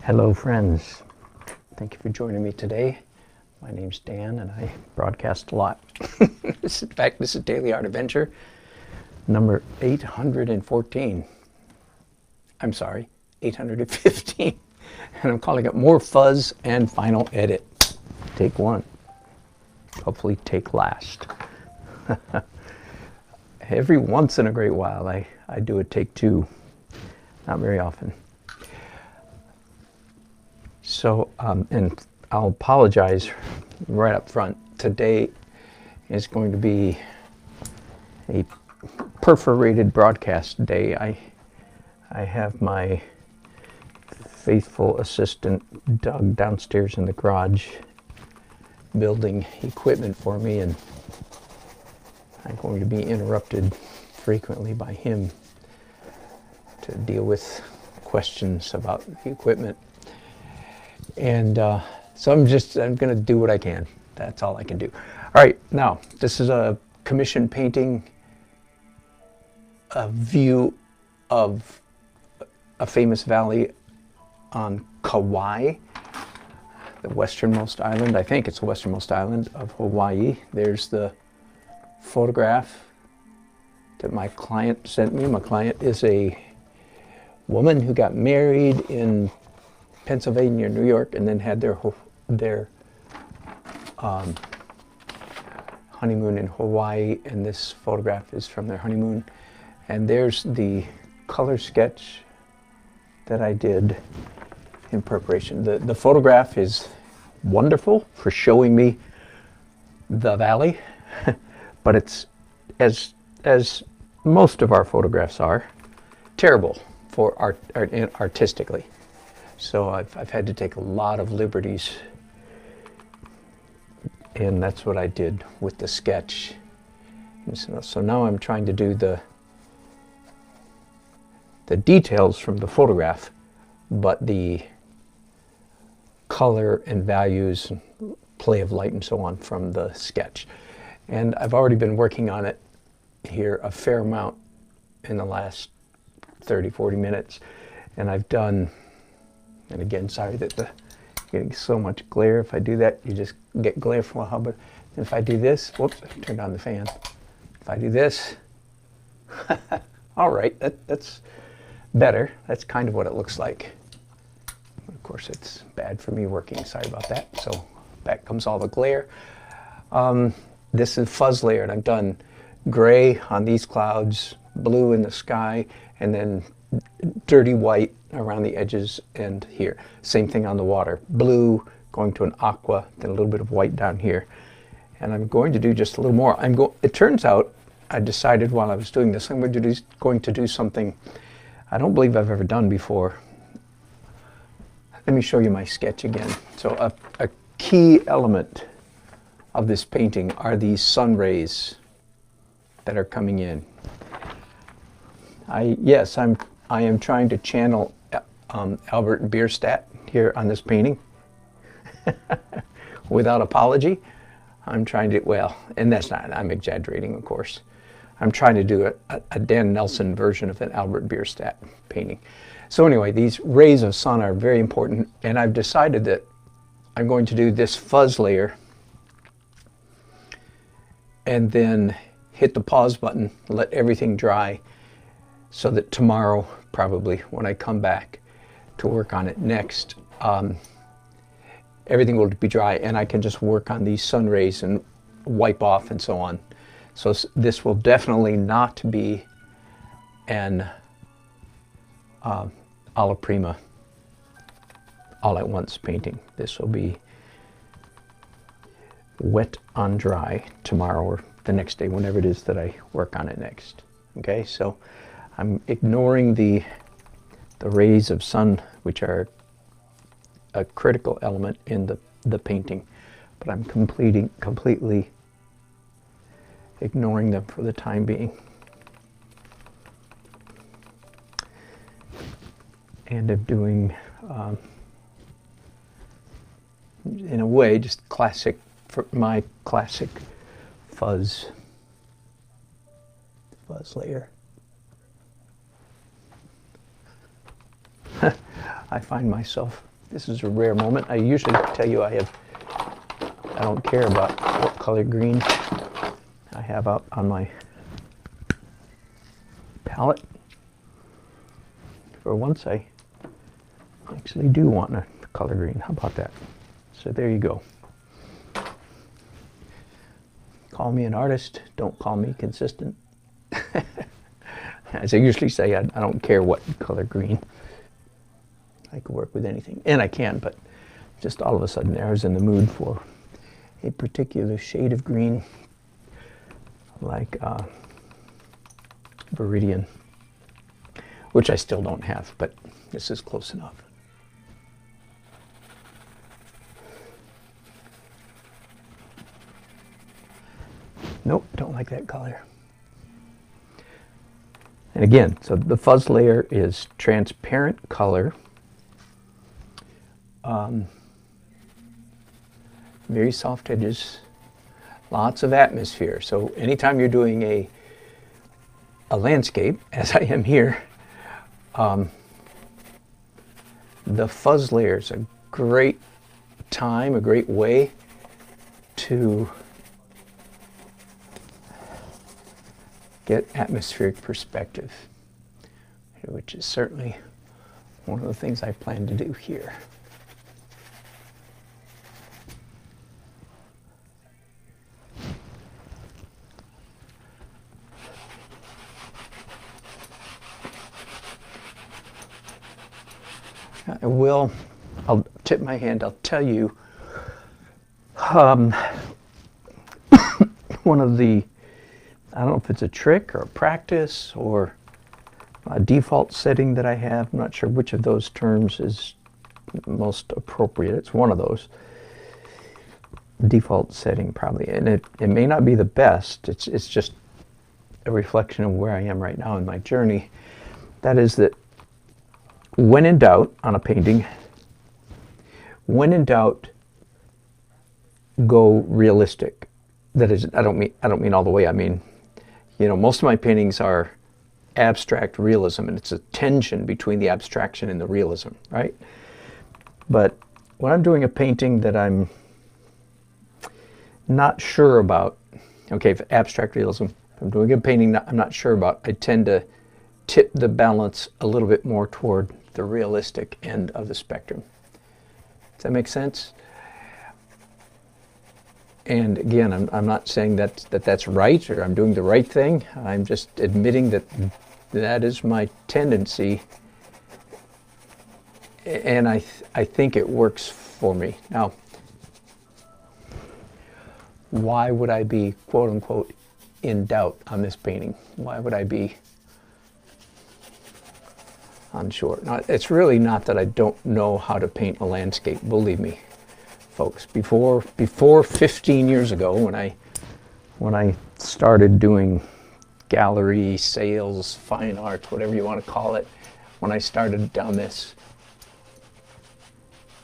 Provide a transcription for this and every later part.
Hello friends, thank you for joining me today. My name's Dan and I broadcast a lot. In fact, this is Daily Art Adventure number 814. I'm sorry, 815. And I'm calling it More Fuzz and Final Edit. Take one. Hopefully take last. Every once in a great while I do a take two. Not very often. So, and I'll apologize right up front. Today is going to be a perforated broadcast day. I have my faithful assistant Doug downstairs in the garage building equipment for me, and I'm going to be interrupted frequently by him to deal with questions about the equipment. And so I'm going to do what I can. That's all I can do. All right, now this is a commission painting, a view of a famous valley on Kauai, the westernmost island. I think it's the westernmost island of Hawaii. There's the photograph that my client sent me. My client is a woman who got married in Pennsylvania, New York, and then had their honeymoon in Hawaii, and this photograph is from their honeymoon. And there's the color sketch that I did in preparation. The photograph is wonderful for showing me the valley, but it's, as most of our photographs are, terrible for artistically. So I've had to take a lot of liberties, and that's what I did with the sketch. So now I'm trying to do the details from the photograph, but the color and values, play of light and so on from the sketch. And I've already been working on it here a fair amount in the last 30-40 minutes, and I've done. And again, sorry that getting so much glare. If I do that, you just get glare for a while. But if I do this, whoops, I turned on the fan. If I do this, all right, that's better. That's kind of what it looks like. Of course, it's bad for me working. Sorry about that. So back comes all the glare. This is fuzz layer, and I've done gray on these clouds, blue in the sky, and then dirty white around the edges and here. Same thing on the water. Blue going to an aqua, then a little bit of white down here. And I'm going to do just a little more. It turns out, I decided while I was doing this, I'm going to do something I don't believe I've ever done before. Let me show you my sketch again. So a key element of this painting are these sun rays that are coming in. I am trying to channel Albert Bierstadt here on this painting without apology. I'm trying to, well, and that's not, I'm exaggerating, of course. I'm trying to do a Dan Nelson version of an Albert Bierstadt painting. So anyway, these rays of sun are very important, and I've decided that I'm going to do this fuzz layer and then hit the pause button, let everything dry, so that tomorrow, probably, when I come back to work on it next, everything will be dry, and I can just work on these sun rays and wipe off and so on. So this will definitely not be an alla prima, all at once painting. This will be wet on dry tomorrow or the next day, whenever it is that I work on it next. Okay, so I'm ignoring the rays of sun, which are a critical element in the painting, but I'm completely ignoring them for the time being. And I'm doing, in a way, just my classic fuzz layer. I find myself This is a rare moment. I usually tell you I don't care about what color green I have out on my palette. For once, I actually do want a color green. How about that? So there you go. Call me an artist, don't call me consistent. As I usually say, I don't care what color green. I can work with anything, and I can, but just all of a sudden I was in the mood for a particular shade of green, like Viridian, which I still don't have, but this is close enough. Nope, don't like that color. And again, so the fuzz layer is transparent color, very soft edges, lots of atmosphere. So anytime you're doing a landscape, as I am here, the fuzz layer is a great time, a great way to get atmospheric perspective, which is certainly one of the things I plan to do here. I'll tip my hand, I'll tell you, one of the, I don't know if it's a trick or a practice or a default setting that I have. I'm not sure which of those terms is most appropriate. It's one of those. Default setting probably. And it may not be the best. It's just a reflection of where I am right now in my journey. That is that when in doubt on a painting, when in doubt, go realistic. That is, I don't mean all the way. I mean, you know, most of my paintings are abstract realism, and it's a tension between the abstraction and the realism, right? But when I'm doing a painting that I'm not sure about, okay, if abstract realism, if I'm doing a painting I'm not sure about, I tend to tip the balance a little bit more toward the realistic end of the spectrum. Does that make sense? And again, I'm not saying that's right or I'm doing the right thing. I'm just admitting that is my tendency, and I think it works for me. Now, why would I be, quote unquote, in doubt on this painting? Why would I be unsure? Now, it's really not that I don't know how to paint a landscape, believe me, folks. Before 15 years ago, when I started doing gallery, sales, fine arts, whatever you want to call it, when I started down this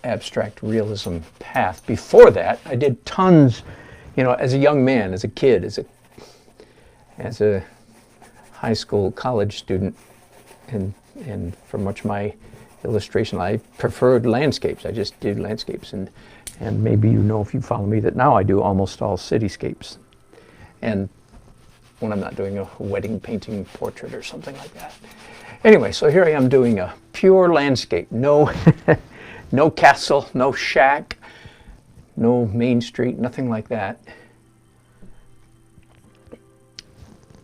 abstract realism path, before that, I did tons, you know, as a young man, as a kid, as a high school, college student, and for much of my illustration, I preferred landscapes. I just did landscapes, and maybe you know, if you follow me, that now I do almost all cityscapes. And when I'm not doing a wedding painting portrait or something like that. Anyway, so here I am doing a pure landscape. No, no castle, no shack, no main street, nothing like that.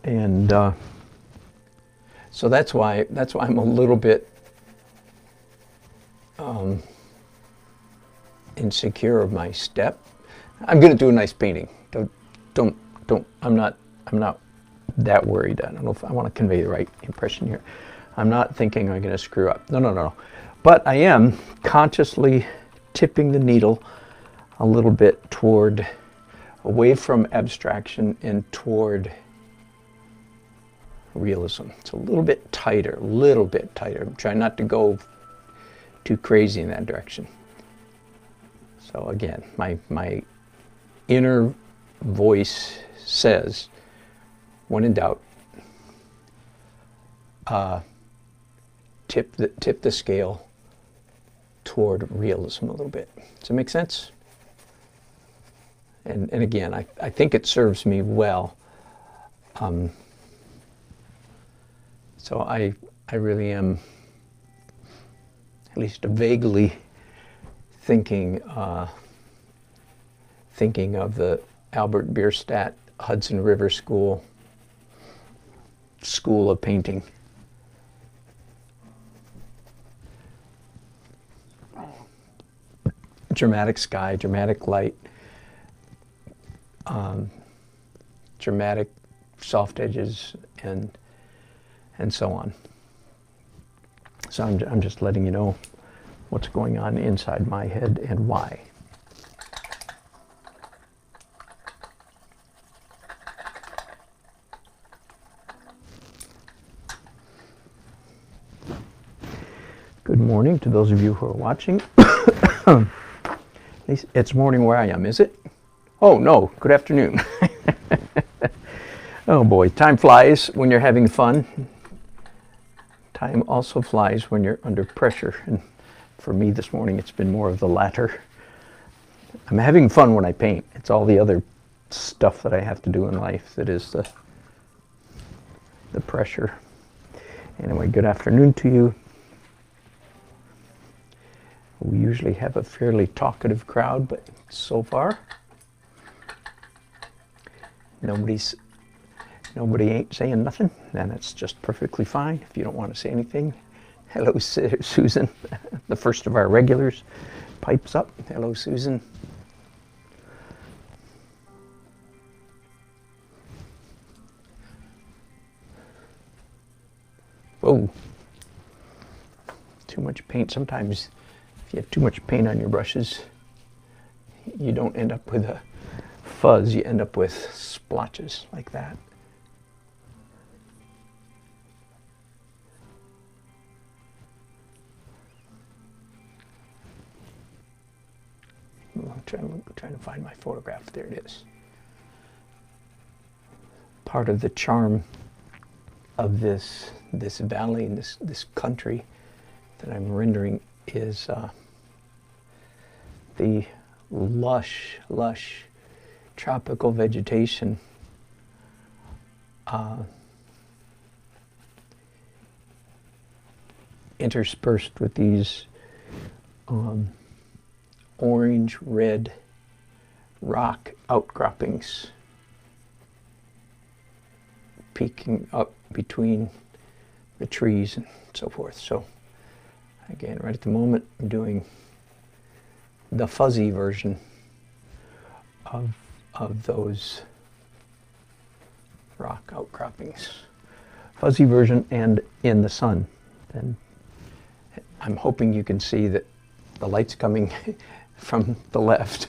And so that's why I'm a little bit insecure of my step. I'm going to do a nice painting. Don't. I'm not that worried. I don't know if I want to convey the right impression here. I'm not thinking I'm going to screw up. No. But I am consciously tipping the needle a little bit toward, away from abstraction and toward realism. It's a little bit tighter, I'm trying not to go too crazy in that direction. So again, my inner voice says, when in doubt, tip the scale toward realism a little bit. Does it make sense? And again, I think it serves me well. So I really am at least vaguely thinking of the Albert Bierstadt Hudson River School of Painting. Dramatic sky, dramatic light, dramatic soft edges, and so on. So I'm just letting you know what's going on inside my head and why. Good morning to those of you who are watching. It's morning where I am, is it? Oh no, good afternoon. Oh boy, time flies when you're having fun. Time also flies when you're under pressure. And for me this morning, it's been more of the latter. I'm having fun when I paint. It's all the other stuff that I have to do in life that is the pressure. Anyway, good afternoon to you. We usually have a fairly talkative crowd, but so far, nobody ain't saying nothing, and that's just perfectly fine. If you don't want to say anything, hello, Susan, the first of our regulars, pipes up. Hello, Susan. Whoa, too much paint. Sometimes if you have too much paint on your brushes, you don't end up with a fuzz, you end up with splotches like that. I'm trying to find my photograph. There it is. Part of the charm of this valley and this country that I'm rendering is the lush tropical vegetation interspersed with these orange red rock outcroppings peeking up between the trees and so forth. So again, right at the moment, I'm doing the fuzzy version of those rock outcroppings. Fuzzy version and in the sun. And I'm hoping you can see that the light's coming from the left.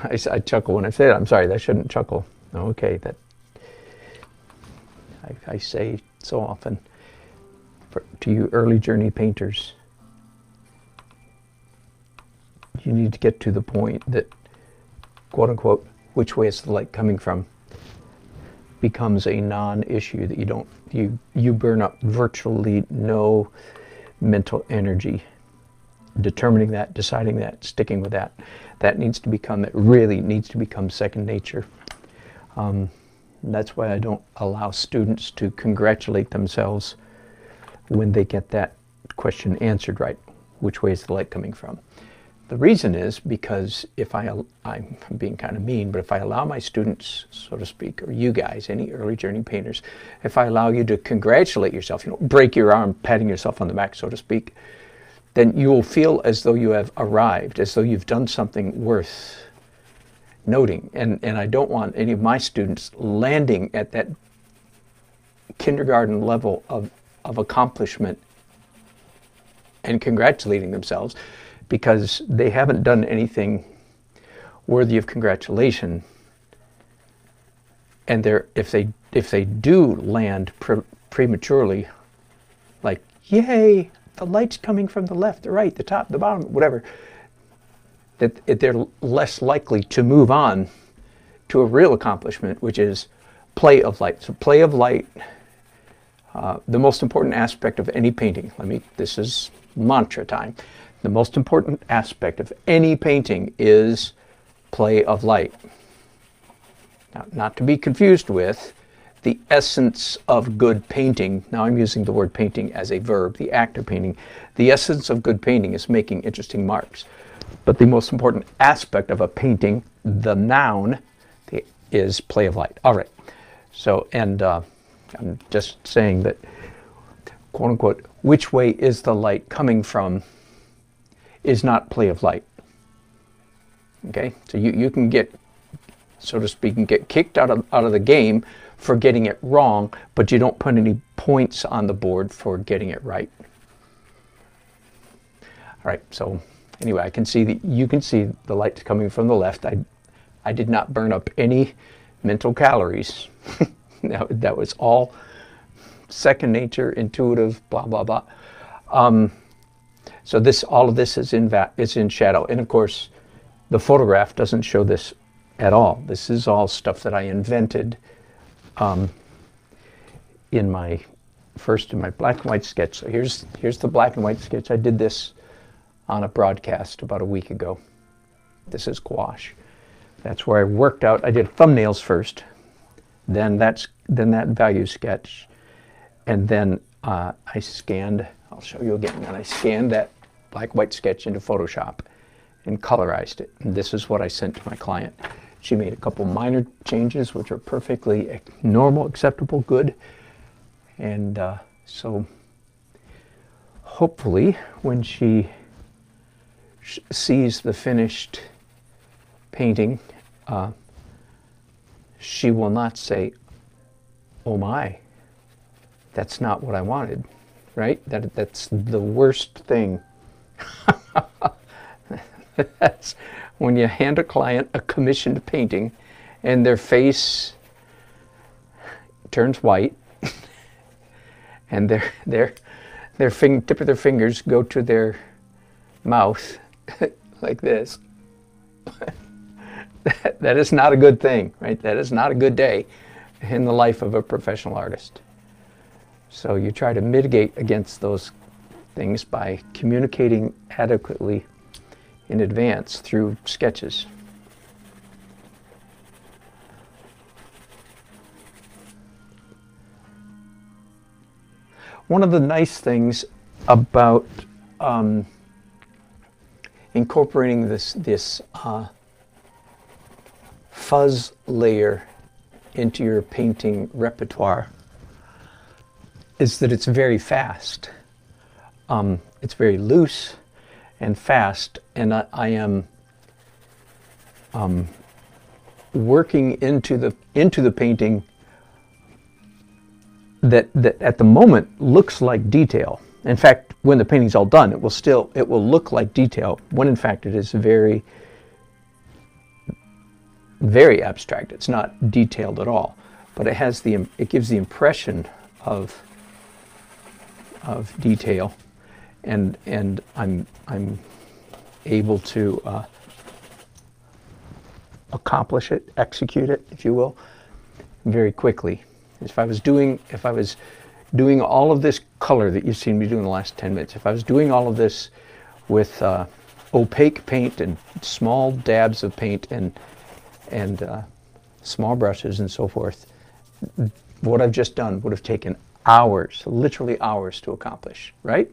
I chuckle when I say it. I'm sorry, I shouldn't chuckle. Okay, that I say so often to you early journey painters. You need to get to the point that, quote unquote, which way is the light coming from becomes a non-issue, that you burn up virtually no mental energy determining that, deciding that, sticking with that. That really needs to become second nature. That's why I don't allow students to congratulate themselves when they get that question answered right. Which way is the light coming from? The reason is because I'm being kind of mean, but if I allow my students, so to speak, or you guys, any early journey painters, if I allow you to congratulate yourself, break your arm, patting yourself on the back, so to speak, then you will feel as though you have arrived, as though you've done something worth noting. And I don't want any of my students landing at that kindergarten level of accomplishment and congratulating themselves, because they haven't done anything worthy of congratulation. And if they do land prematurely, like, yay, the light's coming from the left, the right, the top, the bottom, whatever, that they're less likely to move on to a real accomplishment, which is play of light. So play of light, the most important aspect of any painting. This is mantra time. The most important aspect of any painting is play of light. Now, not to be confused with the essence of good painting. Now I'm using the word painting as a verb, the act of painting. The essence of good painting is making interesting marks. But the most important aspect of a painting, the noun, is play of light. All right. So, and I'm just saying that, quote unquote, which way is the light coming from is not play of light. Okay? So you can get, so to speak, and get kicked out of the game for getting it wrong, but you don't put any points on the board for getting it right. All right, so anyway, I can see that you can see the light coming from the left. I did not burn up any mental calories. That was all second nature, intuitive, blah blah blah. So all of this is in shadow, and of course, the photograph doesn't show this at all. This is all stuff that I invented in my black and white sketch. So here's the black and white sketch. I did this on a broadcast about a week ago. This is gouache. That's where I worked out. I did thumbnails first, then that value sketch, and then I scanned. I'll show you again. And I scanned that black-white sketch into Photoshop and colorized it. And this is what I sent to my client. She made a couple minor changes, which are perfectly normal, acceptable, good. And so hopefully when she sees the finished painting, she will not say, "Oh my, that's not what I wanted," right? That's the worst thing. That's when you hand a client a commissioned painting and their face turns white and their tip of their fingers go to their mouth like this. That is not a good thing, right? That is not a good day in the life of a professional artist. So you try to mitigate against those things by communicating adequately in advance through sketches. One of the nice things about incorporating this fuzz layer into your painting repertoire is that it's very fast. It's very loose and fast, and I am working into the painting that at the moment looks like detail. In fact, when the painting's all done, it will look like detail, when in fact it is very, very abstract. It's not detailed at all, but it gives the impression of detail, and I'm able to accomplish it, execute it, if you will, very quickly. If I was doing all of this color that you've seen me do in the last 10 minutes, if I was doing all of this with opaque paint and small dabs of paint and small brushes and so forth, what I've just done would have taken hours, literally hours to accomplish, right?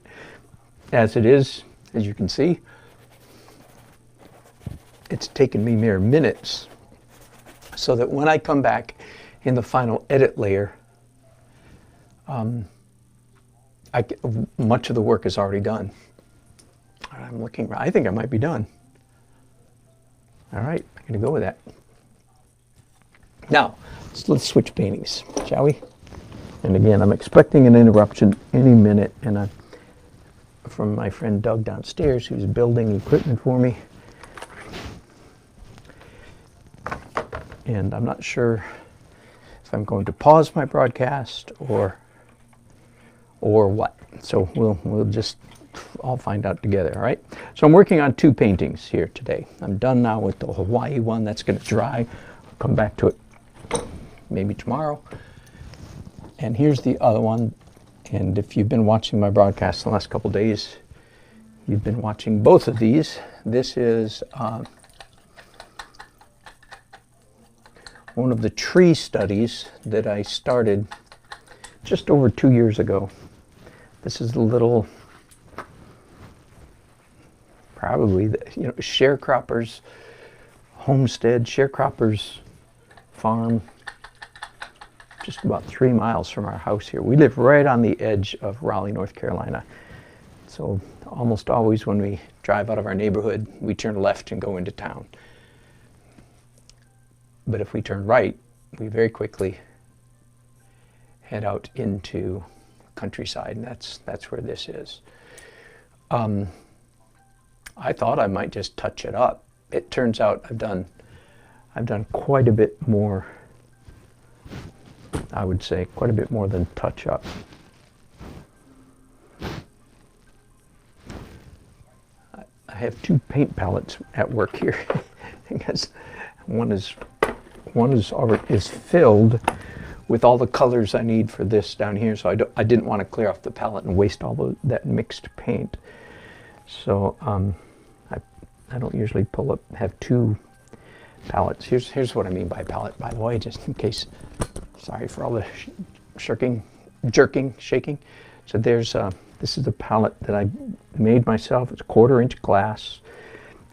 As it is, as you can see, it's taken me mere minutes, so that when I come back in the final edit layer, much of the work is already done. I'm looking, I think I might be done. All right, I'm going to go with that. Now, let's switch paintings, shall we? And again, I'm expecting an interruption any minute, and from my friend Doug downstairs, who's building equipment for me. And I'm not sure if I'm going to pause my broadcast or what. So we'll just all find out together, all right? So I'm working on two paintings here today. I'm done now with the Hawaii one. That's going to dry. I'll come back to it maybe tomorrow. And here's the other one. And if you've been watching my broadcast the last couple days, You've been watching both of these. This is one of the tree studies that I started just over 2 years ago. This is the little, probably the, sharecroppers homestead, sharecroppers farm, just about 3 miles from our house here. We live right on the edge of Raleigh, North Carolina. So almost always when we drive out of our neighborhood, we turn left and go into town. But if we turn right, we very quickly head out into countryside, and that's where this is. I thought I might just touch it up. It turns out I've done quite a bit more. I would say quite a bit more than touch up. I have 2 paint palettes at work here because one is filled with all the colors I need for this down here, so I didn't want to clear off the palette and waste all that mixed paint. So I don't usually have 2 palettes. Here's what I mean by palette, by the way, just in case. Sorry for all the jerking, shaking. So this is a palette that I made myself. It's 1/4 inch glass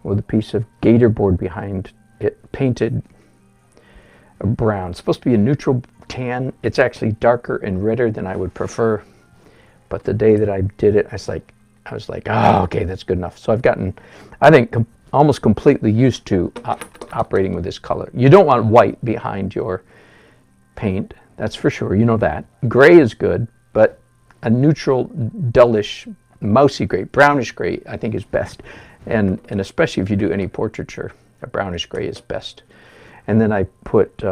with a piece of gator board behind it, painted brown. It's supposed to be a neutral tan. It's actually darker and redder than I would prefer. But the day that I did it, I was like, oh, okay, that's good enough. So I've gotten, I think, almost completely used to operating with this color. You don't want white behind your paint, that's for sure. You know that. Gray is good, but a neutral, dullish, mousy gray, brownish gray, I think is best. And especially if you do any portraiture, a brownish gray is best. And then I put,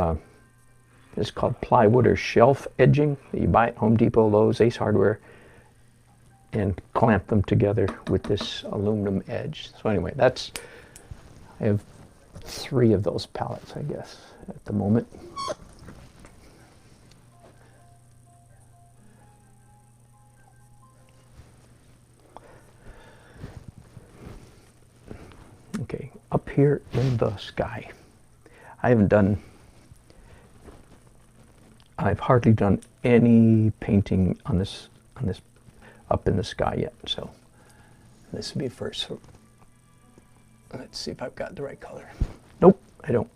it's called plywood or shelf edging that you buy at Home Depot, Lowe's, Ace Hardware, and clamp them together with this aluminum edge. So anyway, I have 3 of those palettes, I guess, at the moment. Okay, up here in the sky, I've hardly done any painting on this up in the sky yet, so this will be first. So let's see if I've got the right color. Nope, I don't.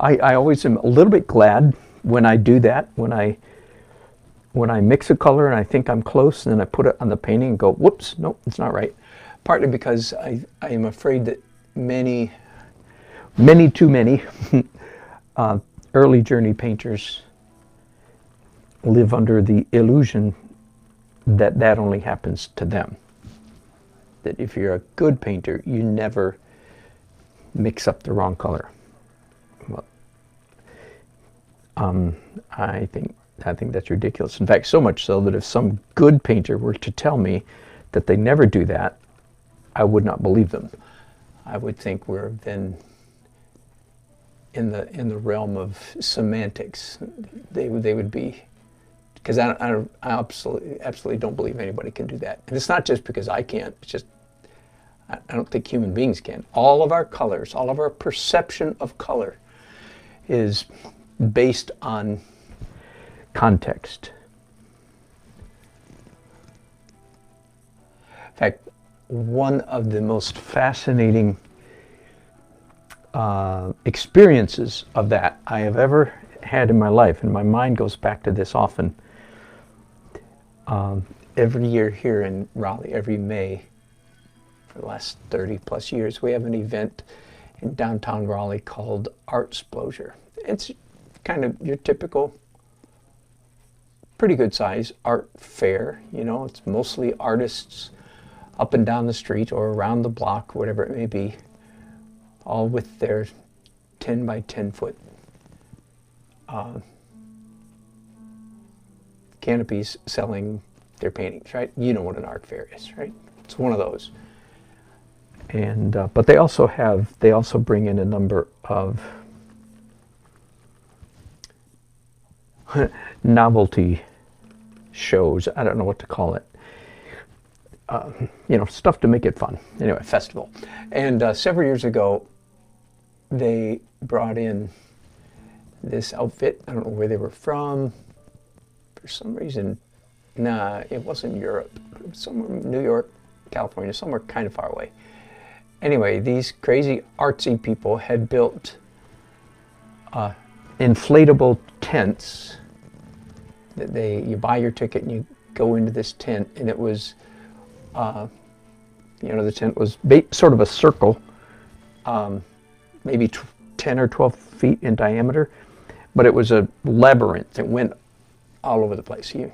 I always am a little bit glad when I do that, when I mix a color and I think I'm close, and then I put it on the painting and go, whoops, nope, it's not right. Partly because I am afraid that many too many early journey painters live under the illusion that only happens to them. That if you're a good painter, you never mix up the wrong color. Well, I think that's ridiculous. In fact, so much so that if some good painter were to tell me that they never do that, I would not believe them. I would think we're then in the realm of semantics. They would be, because I absolutely don't believe anybody can do that. And it's not just because I can't. It's just I don't think human beings can. All of our colors, all of our perception of color, is based on context. In fact, one of the most fascinating experiences of that I have ever had in my life, and my mind goes back to this often. Every year here in Raleigh, every May, for the last 30 plus years, we have an event in downtown Raleigh called Artsplosion. It's kind of your typical, pretty good size art fair. You know, it's mostly artists up and down the street or around the block, whatever it may be, all with their 10 by 10 foot canopies selling their paintings, right? You know what an art fair is, right? It's one of those. And but they also bring in a number of novelty shows. I don't know what to call it. Stuff to make it fun. Anyway, festival. And several years ago, they brought in this outfit. I don't know where they were from. For some reason, nah, it wasn't Europe. It was somewhere in New York, California, somewhere kind of far away. Anyway, these crazy artsy people had built inflatable tents that you buy your ticket and you go into this tent, and it was, the tent was sort of a circle, maybe 10 or 12 feet in diameter, but it was a labyrinth that went all over the place. You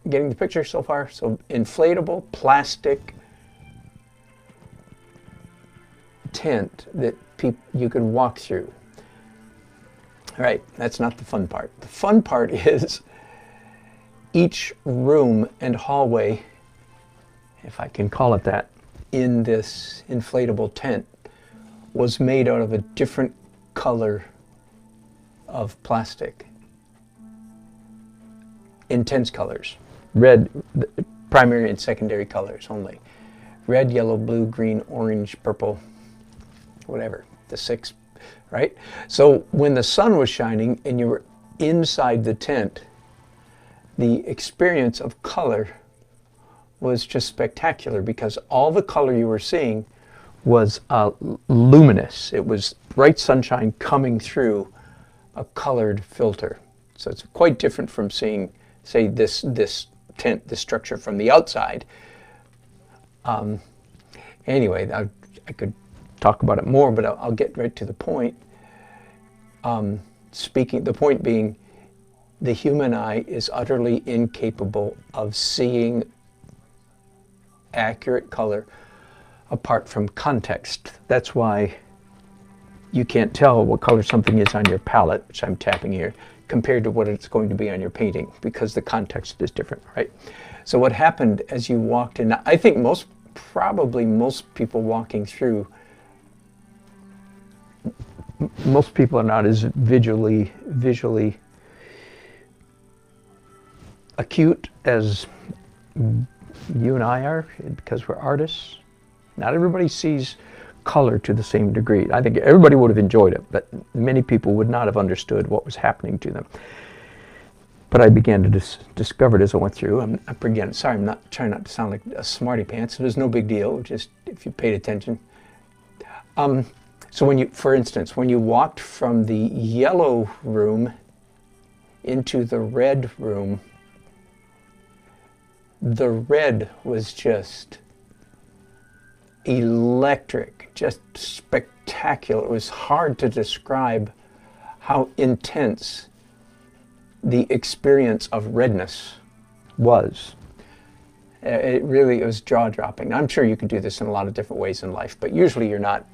getting the picture so far? So inflatable plastic tent that you could walk through. All right, that's not the fun part. The fun part is each room and hallway, if I can call it that, in this inflatable tent was made out of a different color of plastic. Intense colors. Red, primary and secondary colors only. Red, yellow, blue, green, orange, purple, whatever, the 6, right? So when the sun was shining and you were inside the tent, the experience of color was just spectacular because all the color you were seeing was luminous. It was bright sunshine coming through a colored filter. So it's quite different from seeing, say, this tent, this structure from the outside. Anyway, I could talk about it more, but I'll get right to the point. The point being, the human eye is utterly incapable of seeing accurate color apart from context. That's why you can't tell what color something is on your palette, which I'm tapping here, compared to what it's going to be on your painting, because the context is different, right? So what happened as you walked in, I think probably most people walking through, most people are not as visually acute as you and I are, because we're artists. Not everybody sees color to the same degree. I think everybody would have enjoyed it, but many people would not have understood what was happening to them. But I began to discover it as I went through. Sorry, I'm not trying not to sound like a smarty pants. It was no big deal, just if you paid attention. So for instance, when you walked from the yellow room into the red room, the red was just electric, just spectacular. It was hard to describe how intense the experience of redness was. It was jaw-dropping. I'm sure you could do this in a lot of different ways in life, but usually you're not,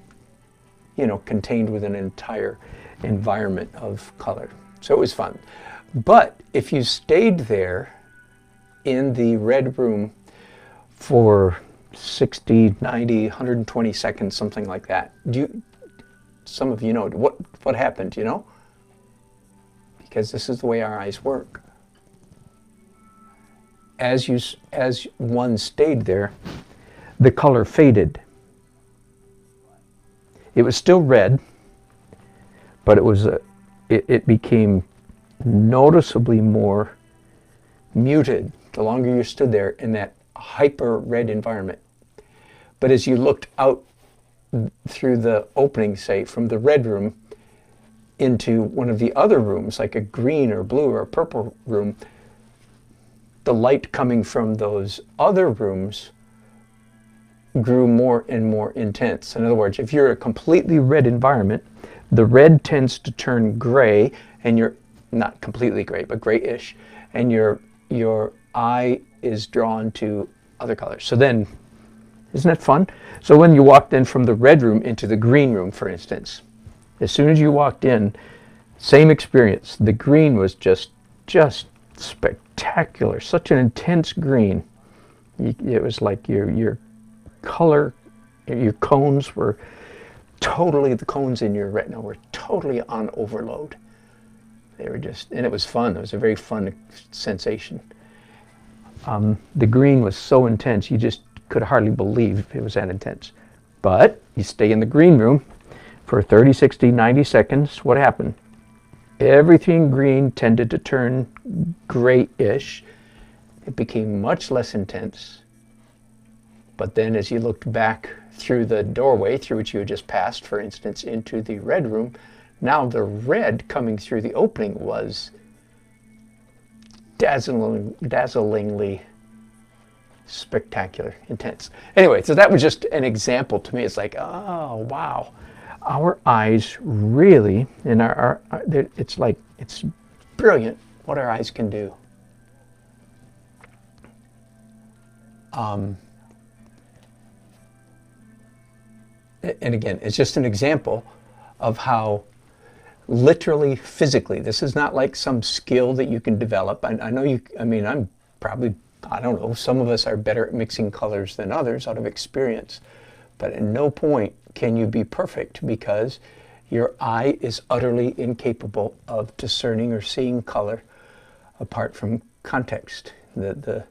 contained within an entire environment of color. So it was fun. But if you stayed there in the red room for 60, 90, 120 seconds, something like that, some of you know, what happened, Because this is the way our eyes work. As one stayed there, the color faded. It was still red, but it became noticeably more muted the longer you stood there in that hyper red environment. But as you looked out through the opening, say, from the red room into one of the other rooms, like a green or blue or a purple room, the light coming from those other rooms grew more and more intense. In other words, if you're a completely red environment, the red tends to turn gray, and you're not completely gray, but grayish, and your eye is drawn to other colors. So then, isn't that fun? So when you walked in from the red room into the green room, for instance, as soon as you walked in, same experience. The green was just spectacular. Such an intense green. It was like your color, your cones were totally, the cones in your retina were totally on overload. They were and it was fun. It was a very fun sensation. The green was so intense, you just could hardly believe it was that intense. But you stay in the green room for 30, 60, 90 seconds. What happened? Everything green tended to turn grayish. It became much less intense. But then as you looked back through the doorway through which you had just passed, for instance, into the red room, now the red coming through the opening was dazzlingly spectacular, intense. Anyway, so that was just an example to me. It's like, oh, wow. Our eyes really, and it's like, it's brilliant what our eyes can do. And again, it's just an example of how literally, physically, this is not like some skill that you can develop. I know you, I mean, I'm probably, I don't know, some of us are better at mixing colors than others out of experience. But at no point can you be perfect, because your eye is utterly incapable of discerning or seeing color apart from context. The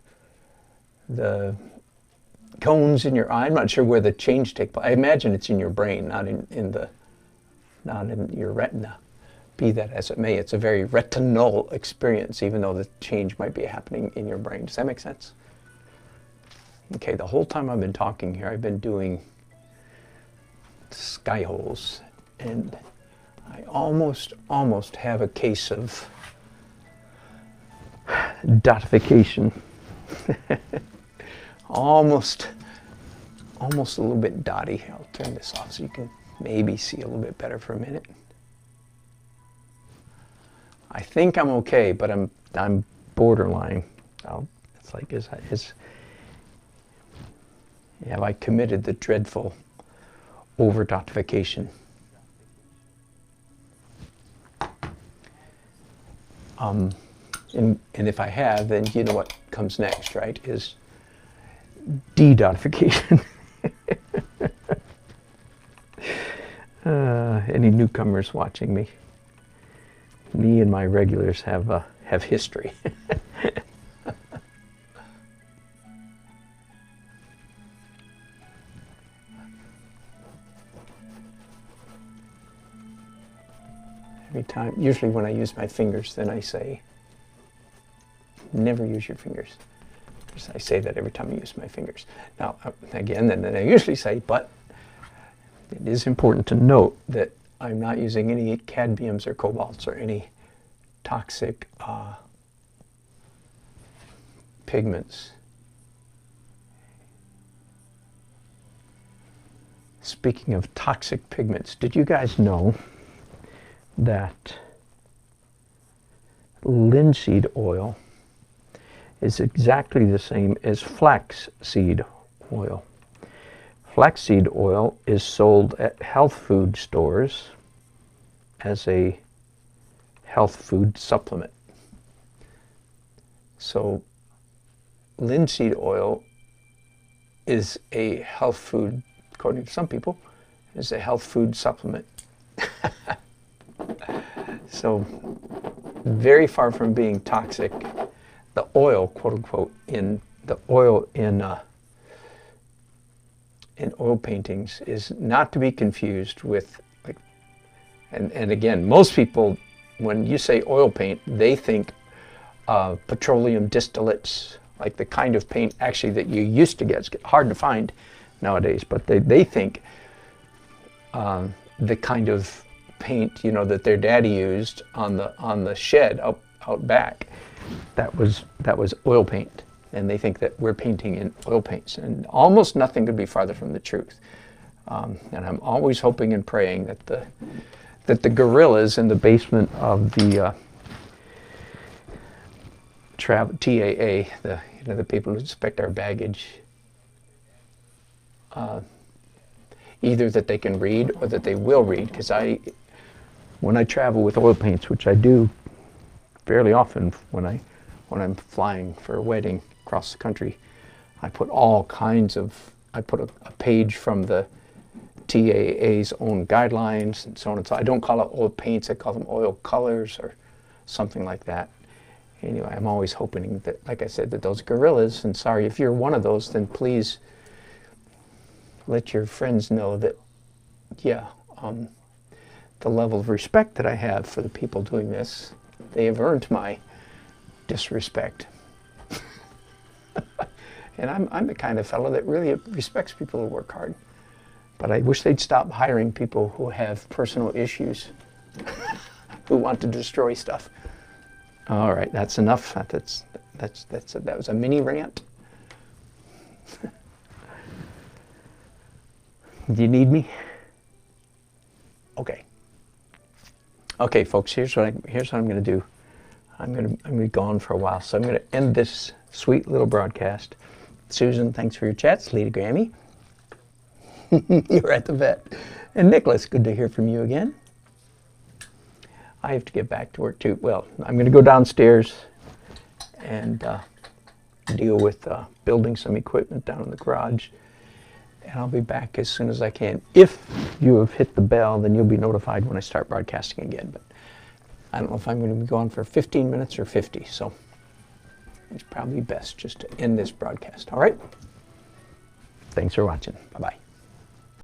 cones in your eye, I'm not sure where the change takes place. I imagine it's in your brain, not in your retina. Be that as it may, it's a very retinal experience, even though the change might be happening in your brain. Does that make sense? Okay, the whole time I've been talking here, I've been doing sky holes, and I almost have a case of dotification. almost a little bit dotty. I'll turn this off so you can maybe see a little bit better for a minute. I think I'm okay, but I'm borderline. It's like, have I committed the dreadful over-dotification? And if I have, then you know what comes next, right? Is de-dotification. Any newcomers watching me? Me and my regulars have history. Every time, usually when I use my fingers, then I say, never use your fingers. I say that every time I use my fingers. Now, again, then I usually say, but it is important to note that I'm not using any cadmiums or cobalts or any toxic pigments. Speaking of toxic pigments, did you guys know that linseed oil is exactly the same as flaxseed oil? Flaxseed oil is sold at health food stores as a health food supplement. So linseed oil is a health food, according to some people, is a health food supplement. So very far from being toxic. The oil, quote unquote, in oil paintings is not to be confused with, like, and again, most people, when you say oil paint, they think petroleum distillates, like the kind of paint actually that you used to get. It's hard to find nowadays, but they think the kind of paint, you know, that their daddy used on the shed out back, that was oil paint. And they think that we're painting in oil paints, and almost nothing could be farther from the truth. And I'm always hoping and praying that the gorillas in the basement of the TAA, the people who inspect our baggage, either that they can read or that they will read, because when I travel with oil paints, which I do fairly often when I'm flying for a wedding across the country, I put all kinds of, I put a page from the TAA's own guidelines and so on and so on. I don't call it oil paints, I call them oil colors or something like that. Anyway, I'm always hoping that, like I said, that those gorillas, and sorry if you're one of those, then please let your friends know that, yeah, the level of respect that I have for the people doing this, they have earned my disrespect. And I'm the kind of fellow that really respects people who work hard. But I wish they'd stop hiring people who have personal issues, who want to destroy stuff. All right, that's enough. That was a mini rant. Do you need me? Okay. Okay, folks. Here's what I'm going to do. I'm going to be gone for a while, so I'm going to end this sweet little broadcast. Susan, thanks for your chats. Lita Grammy, you're at the vet, and Nicholas, good to hear from you again. I have to get back to work too. Well, I'm going to go downstairs and deal with building some equipment down in the garage. And I'll be back as soon as I can. If you have hit the bell, then you'll be notified when I start broadcasting again. But I don't know if I'm going to be gone for 15 minutes or 50. So it's probably best just to end this broadcast. All right? Thanks for watching. Bye-bye.